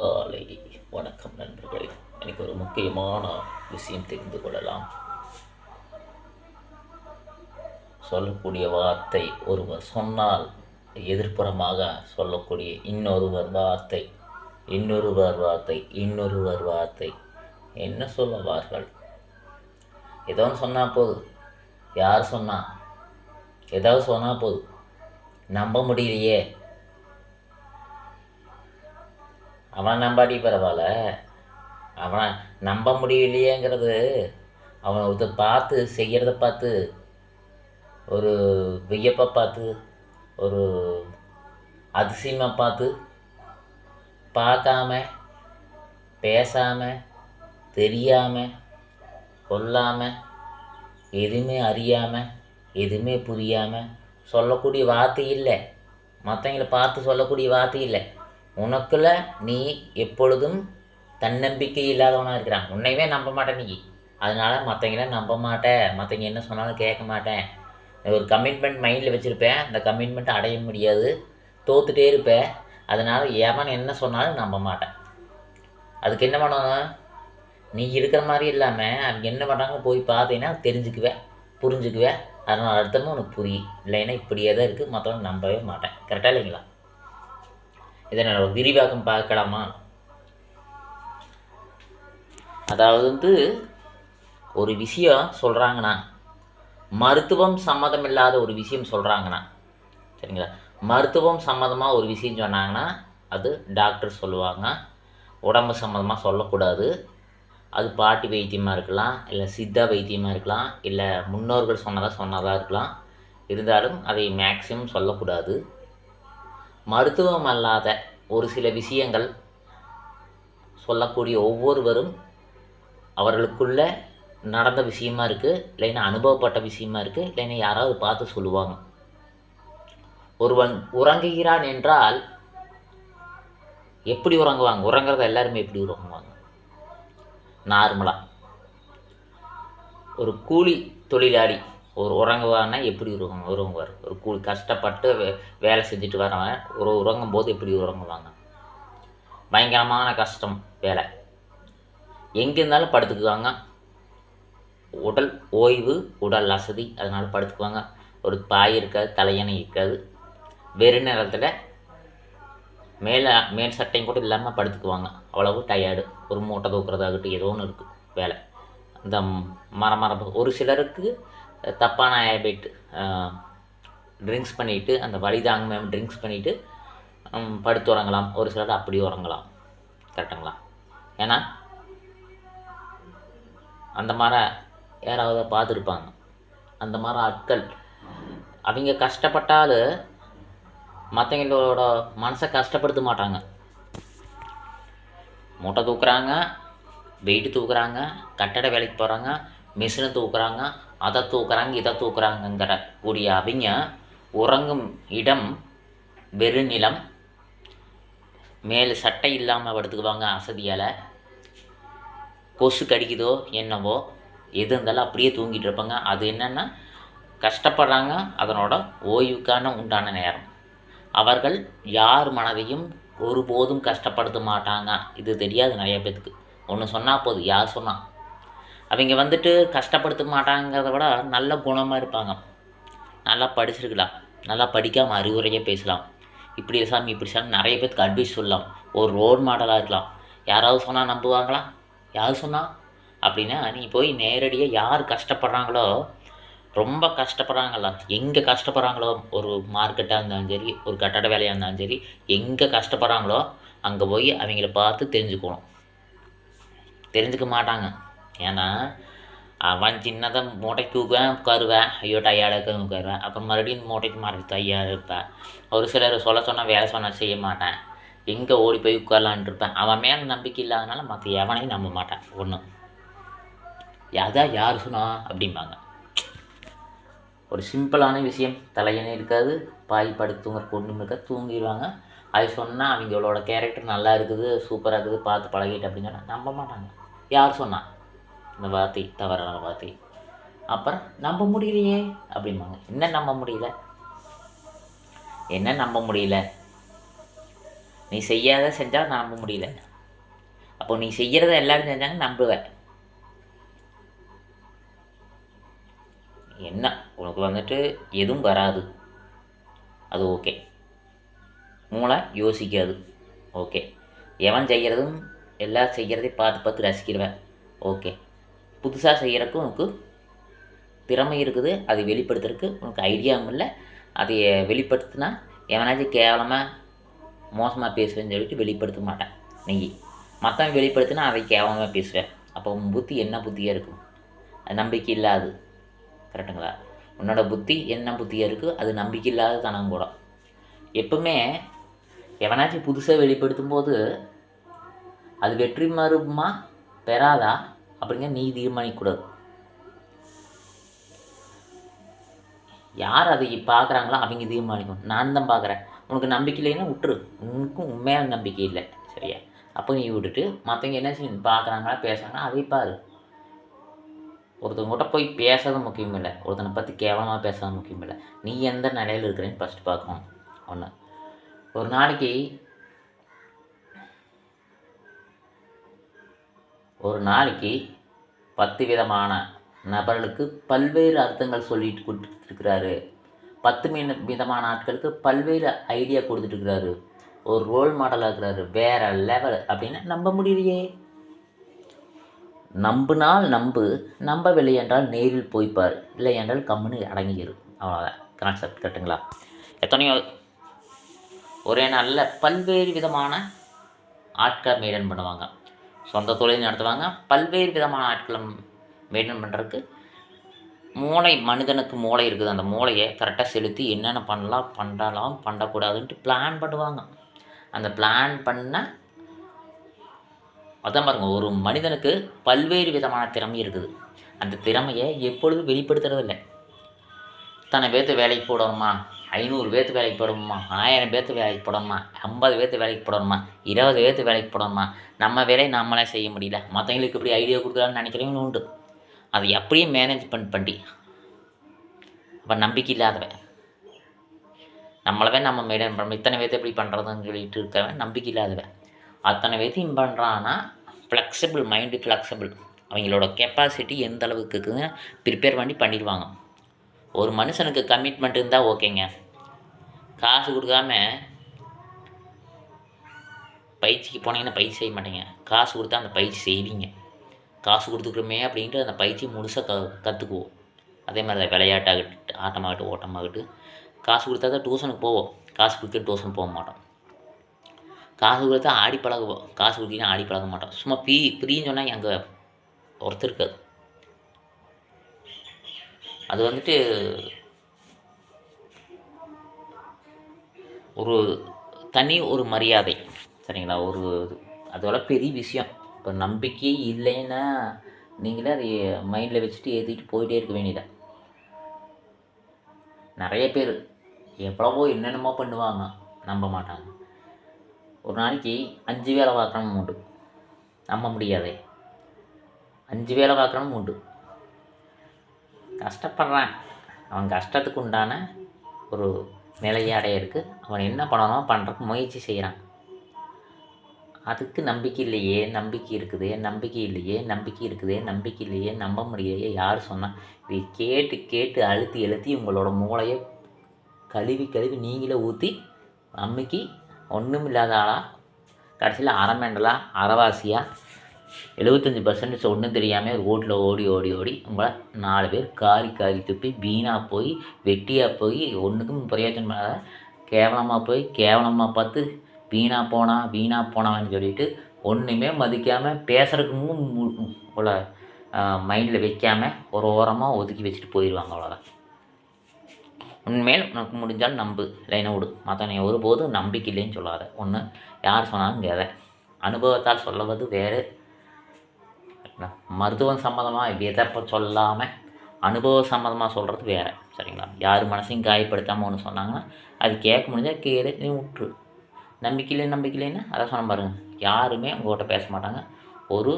காலை வணக்கம் நண்பர்களே. எனக்கு ஒரு முக்கியமான விஷயம் தெரிந்து கொள்ளலாம். சொல்லக்கூடிய வார்த்தை ஒருவர் சொன்னால் எதிர்ப்புறமாக சொல்லக்கூடிய இன்னொருவர் வார்த்தை, இன்னொருவர் வார்த்தை என்ன சொல்லுவார்கள்? ஏதோ ஒன்று சொன்னால் போதும். யார் சொன்னா? ஏதாவது சொன்னால் போதும். நம்ப முடியலையே, அவன் நம்பாடி பரவாயில்ல, அவனை நம்ப முடியலையேங்கிறது அவனை ஒருத்தர் பார்த்து செய்கிறத பார்த்து ஒரு வியப்பை பார்த்து ஒரு அதிசயமாக பார்த்து பார்க்காம பேசாமல் தெரியாமல் கொல்லாமல் எதுவுமே அறியாமல் எதுவுமே புரியாமல் சொல்லக்கூடிய வார்த்தை இல்லை. மற்றவங்களை பார்த்து சொல்லக்கூடிய வார்த்தை இல்லை. உனக்குள்ள நீ எப்பொழுதும் தன்னம்பிக்கை இல்லாதவனாக இருக்கிறான். உன்னைவே நம்ப மாட்டேன் நீ. அதனால் மற்றவங்கள நம்ப மாட்டேன், மற்றவங்க என்ன சொன்னாலும் கேட்க மாட்டேன். ஒரு கமிட்மெண்ட் மைண்டில் வச்சுருப்பேன். அந்த கமிட்மெண்ட்டை அடைய முடியாது, தோற்றுட்டே இருப்பேன். அதனால் எவன் என்ன சொன்னாலும் நம்ப மாட்டேன். அதுக்கு என்ன பண்ணணும்? நீ இருக்கிற மாதிரி இல்லாமல் அவங்க என்ன பண்ணுறாங்க போய் பார்த்தீங்கன்னா தெரிஞ்சுக்குவேன், புரிஞ்சுக்குவேன். அதனால் அர்த்தமும் உனக்கு புரியும். இல்லைன்னா இப்படியே தான் இருக்குது, மற்றவங்க நம்பவே மாட்டேன். கரெக்டாக இல்லைங்களா? இதை நான் விரிவாக்கம் பார்க்கலாமா? அதாவது ஒரு விஷயம் சொல்கிறாங்கன்னா, மருத்துவம் சம்மதம் இல்லாத ஒரு விஷயம் சொல்கிறாங்கன்னா, சரிங்களா, மருத்துவம் சம்மதமாக ஒரு விஷயம் சொன்னாங்கன்னா அது டாக்டர் சொல்லுவாங்க. உடம்பு சம்மந்தமாக சொல்லக்கூடாது. அது பாட்டி வைத்தியமாக இருக்கலாம், இல்லை சித்தா வைத்தியமாக இருக்கலாம், இல்லை முன்னோர்கள் சொன்னதாக இருக்கலாம். இருந்தாலும் அதை மேக்சிமம் சொல்லக்கூடாது. மருத்துவம் அல்லாத ஒரு சில விஷயங்கள் சொல்லக்கூடிய ஒவ்வொருவரும் அவர்களுக்குள்ள நடந்த விஷயமா இருக்குது, இல்லைன்னா அனுபவப்பட்ட விஷயமா இருக்குது, இல்லைன்னா யாராவது பார்த்து சொல்லுவாங்க. ஒருவன் உறங்குகிறான் என்றால் எப்படி உறங்குவாங்க? உறங்குறத எல்லாருமே எப்படி உறங்குவாங்க? நார்மலாக ஒரு கூலி தொழிலாளி ஒரு உறங்குவான்னா எப்படி உறங்குவார்? ஒரு கூலி கஷ்டப்பட்டு வேலை செஞ்சுட்டு வரவன் உறங்கும் போது எப்படி உறங்குவாங்க? பயங்கரமான கஷ்டம் வேலை, எங்கே இருந்தாலும் படுத்துக்குவாங்க. உடல் ஓய்வு, உடல் அசதி, அதனால் படுத்துக்குவாங்க. ஒரு பாய் இருக்காது, தலையணை இருக்காது, வெறும் நேரத்தில் மேல் சட்டையும் கூட இல்லாமல் படுத்துக்குவாங்க. அவ்வளவு டயர்டு. ஒரு மூட்டை தூக்குறதாகட்டும் ஏதோ ஒன்று இருக்குது வேலை. இந்த மரமரப்பு ஒரு சிலருக்கு தப்பான ஹேபிட், ட்ரிங்க்ஸ் பண்ணிவிட்டு அந்த வலி தாங்காமல் ட்ரிங்க்ஸ் பண்ணிவிட்டு படுத்து உறங்கலாம். ஒரு சிலர் அப்படி உறங்கலாம். கரெக்டுங்களா? ஏன்னா அந்த மாதிரி யாராவது பார்த்துருப்பாங்க. அந்த மாதிரி ஆட்கள் அவங்க கஷ்டப்பட்டாலும் மற்றவங்களோட மனசை கஷ்டப்படுத்த மாட்டாங்க. மூட்டை தூக்குறாங்க, வெயிட்டு தூக்குறாங்க, கட்டட வேலைக்கு போகிறாங்க, மிஷினை தூக்குறாங்க, அதை தூக்குறாங்க, இதை தூக்குறாங்கங்கிற கூடிய அவங்க உறங்கும் இடம் வெறும் நிலம். மேல் சட்டை இல்லாமல் படுத்துக்குவாங்க அசதியால். கொசு கடிக்குதோ என்னவோ எது இருந்தாலும் அப்படியே தூங்கிட்டு இருப்பாங்க. அது என்னென்னா கஷ்டப்படுறாங்க, அதனோட ஓய்வுக்கான உண்டான நேரம். அவர்கள் யார் மனதையும் ஒருபோதும் கஷ்டப்படுத்த மாட்டாங்க. இது தெரியாது நிறைய பேத்துக்கு. ஒன்று சொன்னால் போதும், யார் சொன்னால் அவங்க கஷ்டப்படுத்த மாட்டாங்கிறத விட நல்ல குணமாக இருப்பாங்க. நல்லா படிச்சிருக்கலாம், நல்லா படிக்காமல் அறிவுரையே பேசலாம். இப்படி சாமி இப்படி சாமி நிறைய பேருக்கு அட்வைஸ் சொல்லலாம். ஒரு ரோல் மாடலாக இருக்கலாம். யாராவது சொன்னால் நம்புவாங்களா? யார் சொன்னால் அப்படின்னா நீ போய் நேரடியாக யார் கஷ்டப்படுறாங்களோ, ரொம்ப கஷ்டப்படுறாங்களா, எங்கே கஷ்டப்படுறாங்களோ, ஒரு மார்க்கெட்டாக இருந்தாலும் சரி, ஒரு கட்டட வேலையாக இருந்தாலும் சரி, எங்கே கஷ்டப்படுறாங்களோ அங்கே போய் அவங்கள பார்த்து தெரிஞ்சுக்கணும். தெரிஞ்சுக்க மாட்டாங்க. ஏன்னா அவன் சின்னதாக மூட்டைக்கு தூக்குவேன், உட்காருவேன், ஐயோ டயர்டாக உட்காருவேன். அப்புறம் மறுபடியும் மூட்டைக்கு மாறி தையாக இருப்பேன். ஒரு சிலர் சொன்னால் வேலை சொன்னால் செய்ய மாட்டேன், எங்கே ஓடி போய் உட்காரலான்ட்டு இருப்பேன். அவன் மேலே நம்பிக்கை இல்லாதனால மற்ற எவனையும் நம்ப மாட்டேன். ஒன்று அதான் யார் சொன்னா அப்படிம்பாங்க. ஒரு சிம்பிளான விஷயம், தலையணை இருக்காது, பாய் படுத்து தூங்குற பொண்ணு இருக்காது, தூங்கிடுவாங்க. அது சொன்னால் அவங்களோட கேரக்டர் நல்லா இருக்குது, சூப்பராக இருக்குது, பார்த்து பழகிட்டு அப்படின்னு சொன்னால் நம்ப மாட்டாங்க. யார் சொன்னா இந்த வார்த்தை? தவறான வார்த்தை. அப்புறம் நம்ப முடியலையே அப்படிம்பாங்க. என்ன நம்ப முடியல? என்ன நம்ப முடியல? நீ செய்யாத செஞ்சால் நம்ப முடியல. அப்போ நீ செய்கிறத எல்லோரும் செஞ்சாங்க நம்புவேன். என்ன உனக்கு வந்துட்டு எதுவும் வராது, அது ஓகே. மூளை யோசிக்காது, ஓகே. எவன் செய்கிறதும் எல்லாம் செய்கிறதையும் பார்த்து பார்த்து ரசிக்கிடுவேன், ஓகே. புதுசாக செய்கிறதுக்கு உனக்கு திறமை இருக்குது, அதை வெளிப்படுத்துறதுக்கு உனக்கு ஐடியாவும் இல்லை. அதை வெளிப்படுத்தினா எவனாச்சும் கேவலமாக மோசமாக பேசுவேன்னு சொல்லிட்டு வெளிப்படுத்த மாட்டேன். நீ மற்றவன் வெளிப்படுத்தினா அதை கேவலமாக பேசுவேன். அப்போ உன் புத்தி என்ன புத்தியாக இருக்கும்? அது நம்பிக்கை இல்லாது, கரெக்டுங்களா? உன்னோட புத்தி என்ன புத்தியாக இருக்குது, அது நம்பிக்கை இல்லாத தனம் கூட. எப்பவுமே எவனாச்சும் புதுசாக வெளிப்படுத்தும் போது அது வெற்றி மருமா பெறாதா அப்படிங்க நீ தீர்மானிக்கக்கூடாது. யார் அதை பார்க்குறாங்களோ அவங்க தீர்மானிக்கணும். நான் தான் பார்க்குறேன், உனக்கு நம்பிக்கை இல்லைன்னா விட்டுரு. உனக்கும் உண்மையான நம்பிக்கை இல்லை, சரியா? அப்போ நீ விட்டுட்டு மற்றவங்க என்ன செய்ய பார்க்குறாங்களா பேசுகிறாங்கன்னா அதை பாரு. ஒருத்தவங்ககிட்ட போய் பேசுறது முக்கியம் இல்லை, ஒருத்தனை பற்றி கேவலமாக பேசுறது முக்கியம் இல்லை. நீ எந்த நிலையில் இருக்கிறேன்னு ஃபஸ்ட்டு பார்க்கணும். ஒன்று, ஒரு நாளைக்கு 10 விதமான நபர்களுக்கு பல்வேறு அர்த்தங்கள் சொல்லிட்டு கொடுத்துட்ருக்கிறாரு. 10 விதமான ஆட்களுக்கு பல்வேறு ஐடியா கொடுத்துட்ருக்கிறாரு. ஒரு ரோல் மாடலாக இருக்கிறாரு, வேறு லெவல் அப்படின்னு நம்ப முடியலையே. நம்பினால் நம்பவில்லை என்றால் நேரில் போய்ப்பார், இல்லை என்றால் கம்முன்னு அடங்கிடு. அவ்வளோதான் கான்செப்ட், கரெக்டுங்களா? எத்தனையோ ஒரே நாளில் பல்வேறு விதமான ஆட்கள் மெயின்டைன் பண்ணுவாங்க, சொந்த தொழில் நடத்துவாங்க. பல்வேறு விதமான ஆட்களை மெயின்டைன் பண்ணுறதுக்கு மனிதனுக்கு மூளை இருக்குது. அந்த மூளையை கரெக்டாக செலுத்தி என்னென்ன பண்ணலாம் பண்ணக்கூடாதுன்ட்டு பிளான் பண்ணுவாங்க. அந்த பிளான் பண்ண அதான் பாருங்கள், ஒரு மனிதனுக்கு பல்வேறு விதமான திறமை இருக்குது. அந்த திறமையை எப்பொழுதும் வெளிப்படுத்துறதில்லை. இத்தனை பேர்த்து வேலைக்கு போடணுமா, 500 பேர்த்து வேலைக்கு போடணுமா, 1000 பேர்த்து வேலைக்கு போடணுமா, 50 பேர்த்து வேலைக்கு போடணுமா, 20 பேர்த்து வேலைக்கு போடணுமா, நம்ம வேலையை நம்மளே செய்ய முடியல, மற்றவங்களுக்கு இப்படி ஐடியா கொடுக்கலான்னு நினைக்கிறவங்க உண்டு. அதை அப்படியே மேனேஜ்மெண்ட் பண்ணி அப்போ நம்பிக்கை இல்லாதவன் நம்மளவே நம்ம மெயின்டைன் பண்ணணும். இத்தனை பேர்த்து எப்படி பண்ணுறதுன்னு சொல்லிட்டு இருக்கவன் நம்பிக்கை இல்லாதவன். அத்தனை பேர்த்தையும் பண்ணுறான்னா ஃப்ளெக்சிபிள் மைண்டு, ஃப்ளெக்சிபிள் அவங்களோட கெப்பாசிட்டி எந்த அளவுக்கு இருக்குதுன்னு ப்ரிப்பேர் பண்ணிடுவாங்க. ஒரு மனுஷனுக்கு கமிட்மெண்ட் இருந்தால் ஓகேங்க. காசு கொடுக்காம பயிற்சிக்கு போனீங்கன்னா பயிற்சி செய்ய மாட்டீங்க, காசு கொடுத்தா அந்த பயிற்சி செய்வீங்க. காசு கொடுத்துக்கிறோமே அப்படின்ட்டு அந்த பயிற்சி முழுசாக கற்றுக்குவோம். அதே மாதிரி தான் விளையாட்டாகட்டும், ஆட்டமாகட்டும், ஓட்டமாகட்டும். காசு கொடுத்தா தான் டியூஷனுக்கு போவோம், காசு கொடுத்து டியூஷன் போக மாட்டோம். காசு கொடுத்தா ஆடி பழகுவோம், காசு கொடுத்தீங்கன்னா ஆடி பழக மாட்டோம். சும்மா ஃப்ரீன்னு சொன்னால் அங்கே ஒருத்தர் இருக்காது. அது வந்துட்டு ஒரு தனி ஒரு மரியாதை, சரிங்களா? அதோட பெரிய விஷயம். இப்போ நம்பிக்கை இல்லைன்னா நீங்களே அதை மைண்டில் வச்சுட்டு ஏற்றிட்டு போயிட்டே இருக்க வேண்டியதான். நிறைய பேர் எவ்வளவோ என்னென்னமோ பண்ணுவாங்க, நம்ப மாட்டாங்க. ஒரு நாளைக்கு 5 வேலை பார்க்கணும் உண்டு, நம்ப முடியாதே. 5 வேலை பார்க்கணும் உண்டு. கஷ்டப்படுறான், அவன் கஷ்டத்துக்கு உண்டான ஒரு நிலையை அடையிறதுக்கு அவன் என்ன பண்ணணும் பண்ணுறதுக்கு முயற்சி செய்கிறான். அதுக்கு நம்பிக்கை இல்லையே, நம்பிக்கை இருக்குதே, நம்பிக்கை இல்லையே, நம்பிக்கை இருக்குதே, நம்பிக்கை இல்லையே, நம்ப முடியலையே. யார் சொன்னால்? இதை கேட்டு கேட்டு அழுத்தி உங்களோட மூளையை கழுவி நீங்களே ஊற்றி நம்பிக்கை ஒன்றும் இல்லாத ஆளாக கடைசியில் அரைமேண்டலாக அரைவாசியாக 75% ஒன்றும் தெரியாமல் ரோட்டில் ஓடி உங்களை 4 பேர் காரி துப்பி வீணாக போய் வெட்டியாக போய் ஒன்றுக்கும் பிரயோஜனம் பண்ணாத கேவலமாக பார்த்து வீணாக போனான்னு சொல்லிட்டு ஒன்றுமே மதிக்காமல் பேசுகிறதுக்கும் உங்களை மைண்டில் வைக்காமல் ஒரு ஓரமாக ஒதுக்கி வச்சுட்டு போயிடுவாங்க. அவ்வளோதான். உண்மையில் உனக்கு முடிஞ்சால் நம்பு, இல்லைன்னா விடு. மற்றவனை ஒருபோதும் நம்பிக்கை இல்லைன்னு சொல்லாத. ஒன்று யார் சொன்னாலும் கேத, அனுபவத்தால் சொல்லுவது வேறு. மருத்துவம் சம்மந்தமாக எதை சொல்லாமல் அனுபவ சம்மந்தமாக சொல்கிறது வேறு, சரிங்களா? யார் மனசையும் காயப்படுத்தாமல் ஒன்று சொன்னாங்கன்னா அது கேட்க முடிஞ்சால் கேளு, நீ விட்டுரு. நம்பிக்கை இல்லைன்னா அதை சொன்ன பாருங்கள், யாருமே உங்கள்கிட்ட பேச மாட்டாங்க. ஒரு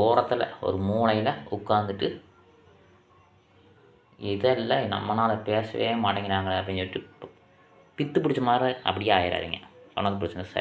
ஓரத்தில் ஒரு மூலையில் உட்காந்துட்டு இதெல்லாம் நம்மளால் பேசவே மாட்டேங்கிறாங்களே அப்படின்னு சொல்லிட்டு பித்து பிடிச்ச மாதிரி அப்படியே ஆயிடாதீங்க. சொன்னது பிடிச்சிருந்தா சார்.